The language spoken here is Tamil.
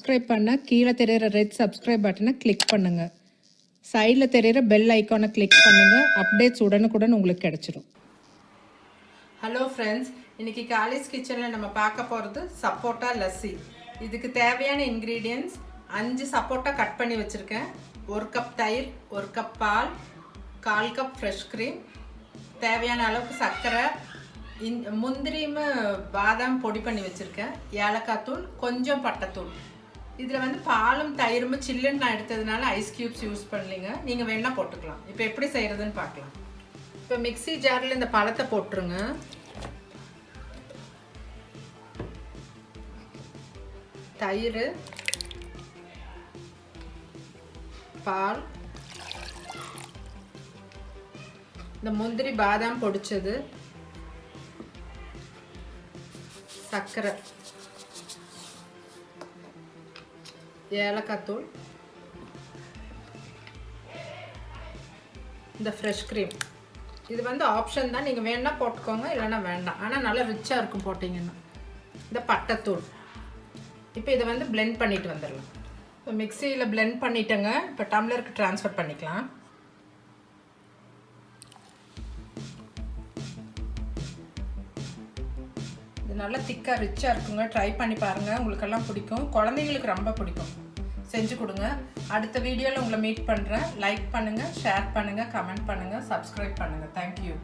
சப்ஸ்கிரைப் பண்ண கீழே தெரியுற ரெட் சப்ஸ்கிரைப் பட்டனை கிளிக் பண்ணுங்கள். சைடில் தெரியுற பெல் ஐக்கானை கிளிக் பண்ணுங்கள். அப்டேட்ஸ் உடனுக்குடன் உங்களுக்கு கிடைச்சிடும். ஹலோ ஃப்ரெண்ட்ஸ், இன்றைக்கி காலேஜ் கிச்சனில் நம்ம பார்க்க போகிறது சப்போட்டா லஸ்ஸி. இதுக்கு தேவையான இன்க்ரீடியன்ட்ஸ் 5 சப்போட்டா கட் பண்ணி வச்சுருக்கேன், 1 கப் தயிர், 1 கப் பால், 1/4 கப் ஃப்ரெஷ் க்ரீம், தேவையான அளவுக்கு சர்க்கரை, முந்திரியும் பாதாம் பொடி பண்ணி வச்சுருக்கேன், ஏலக்காய் தூள், கொஞ்சம் பட்டைத்தூள். இதில் பாலும் தயிரும் சில்லுன்னு நான் எடுத்ததுனால ஐஸ் க்யூப்ஸ் யூஸ் பண்ணலிங்க, நீங்கள் வேணால் போட்டுக்கலாம். இப்போ எப்படி செய்கிறதுன்னு பார்க்கலாம். இப்போ மிக்ஸி ஜாரில் இந்த பழத்தை போட்டுருங்க. தயிர், பால், இந்த முந்திரி பாதாம் பொடிச்சது, சர்க்கரை, ஏலக்காய் தூள், இந்த ஃப்ரெஷ் க்ரீம். இது ஆப்ஷன் தான், நீங்கள் வேணா போட்டுக்கோங்க, இல்லைன்னா வேண்டாம். ஆனால் நல்லா ரிச்சாக இருக்கும் போட்டிங்கன்னா. இந்த பட்டைத்தூள். இப்போ இதை பிளெண்ட் பண்ணிட்டு வந்துடலாம். இப்போ மிக்சியில் பிளெண்ட் பண்ணிட்டேங்க. இப்போ டம்ளருக்கு ட்ரான்ஸ்ஃபர் பண்ணிக்கலாம். இது நல்லா திக்காக ரிச்சாக இருக்குங்க. ட்ரை பண்ணி பாருங்கள், உங்களுக்கெல்லாம் பிடிக்கும். குழந்தைங்களுக்கு ரொம்ப பிடிக்கும். செஞ்சு கொடுங்க. அடுத்த வீடியோவில் உங்களை மீட் பண்ணுறேன். லைக் பண்ணுங்கள், ஷேர் பண்ணுங்கள், கமெண்ட் பண்ணுங்கள், சப்ஸ்கிரைப் பண்ணுங்கள். தேங்க்யூ.